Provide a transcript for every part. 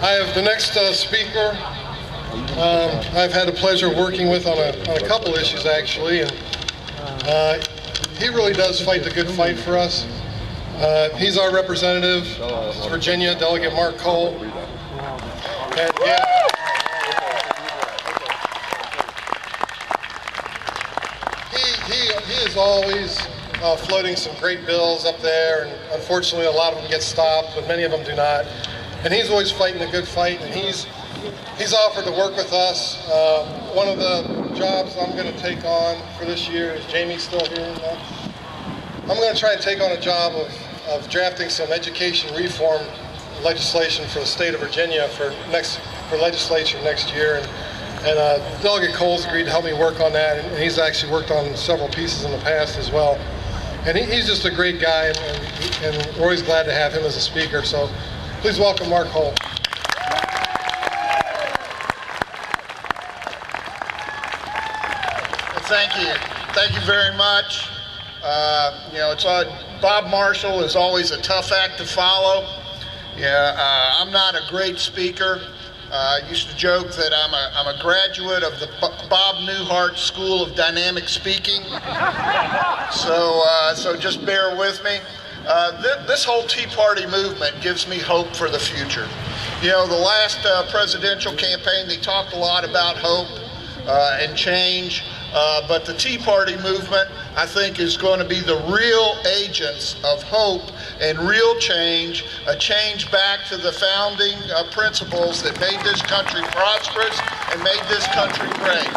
I have the next speaker. I've had the pleasure of working with on a couple issues actually, and he really does fight the good fight for us. He's our representative, Virginia, Delegate Mark Cole. And, yeah, he is always floating some great bills up there, and unfortunately a lot of them get stopped, but many of them do not. And he's always fighting a good fight, and he's offered to work with us. One of the jobs I'm going to take on for this year is Jamie's still here. I'm going to try and take on a job of drafting some education reform legislation for the state of Virginia for legislature next year. And Delegate Cole's agreed to help me work on that, and he's actually worked on several pieces in the past as well. And he's just a great guy, and we're always glad to have him as a speaker. So please welcome Mark Cole. Thank you. Thank you very much. Bob Marshall is always a tough act to follow. I'm not a great speaker. I used to joke that I'm a graduate of the Bob Newhart School of Dynamic Speaking. So just bear with me. This whole Tea Party movement gives me hope for the future. The last presidential campaign, they talked a lot about hope and change. But the Tea Party movement, I think, is going to be the real agents of hope and real change, a change back to the founding principles that made this country prosperous and made this country great.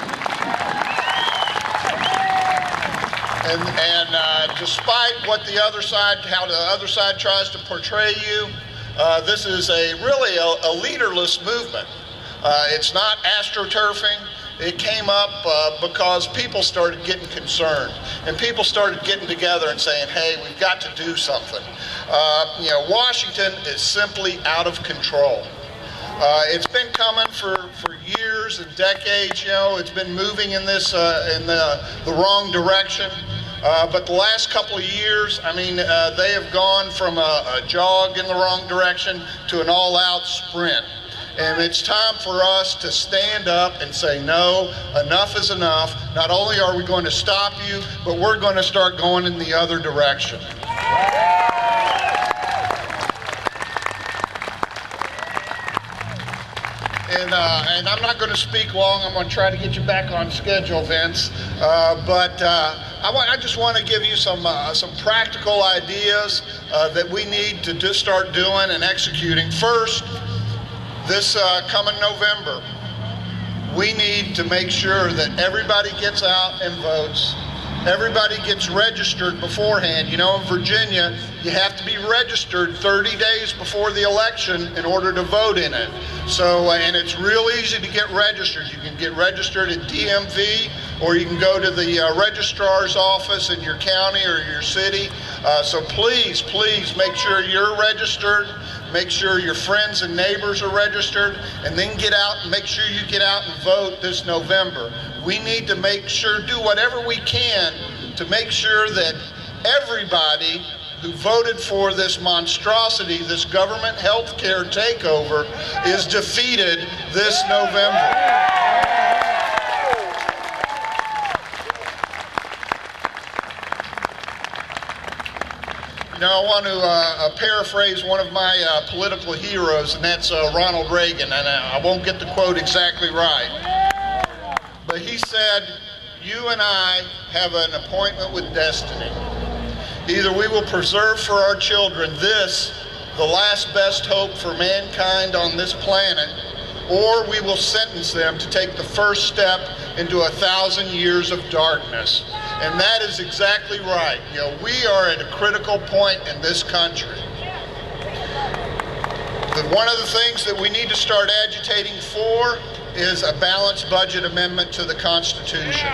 And despite what how the other side tries to portray you, this is really a leaderless movement. It's not astroturfing. It came up because people started getting concerned, and people started getting together and saying, hey, we've got to do something. Washington is simply out of control. It's been coming for years and decades. It's been moving in this in the wrong direction. But the last couple of years, they have gone from a jog in the wrong direction to an all-out sprint. And it's time for us to stand up and say, no, enough is enough. Not only are we going to stop you, but we're going to start going in the other direction. And I'm not going to speak long. I'm going to try to get you back on schedule, Vince. I just want to give you some practical ideas that we need to start doing and executing. First, this coming November, we need to make sure that everybody gets out and votes. Everybody gets registered beforehand. In Virginia, you have to be registered 30 days before the election in order to vote in it. And it's real easy to get registered. You can get registered at DMV, or you can go to the registrar's office in your county or your city. So please make sure you're registered. Make sure your friends and neighbors are registered, and then make sure you get out and vote this November. We need to do whatever we can to make sure that everybody who voted for this monstrosity, this government health care takeover, is defeated this November. I want to paraphrase one of my political heroes, and that's Ronald Reagan, and I won't get the quote exactly right. But he said, you and I have an appointment with destiny. Either we will preserve for our children the last best hope for mankind on this planet, or we will sentence them to take the first step into 1,000 years of darkness. And that is exactly right. We are at a critical point in this country. One of the things that we need to start agitating for is a balanced budget amendment to the Constitution.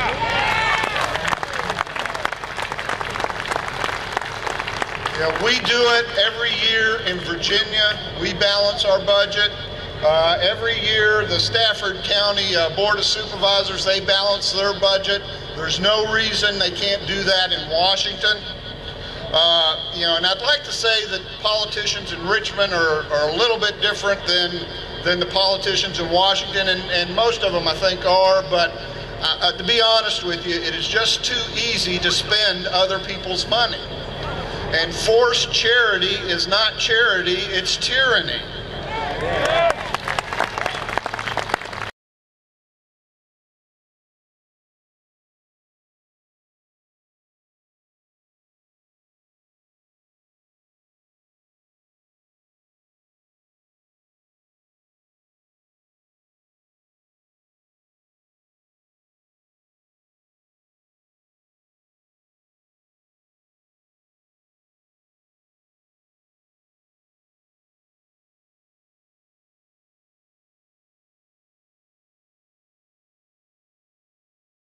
We do it every year in Virginia. We balance our budget. Every year, the Stafford County Board of Supervisors, they balance their budget. There's no reason they can't do that in Washington. And I'd like to say that politicians in Richmond are a little bit different than than the politicians in Washington, and most of them I think are, but to be honest with you, it is just too easy to spend other people's money. And forced charity is not charity, it's tyranny.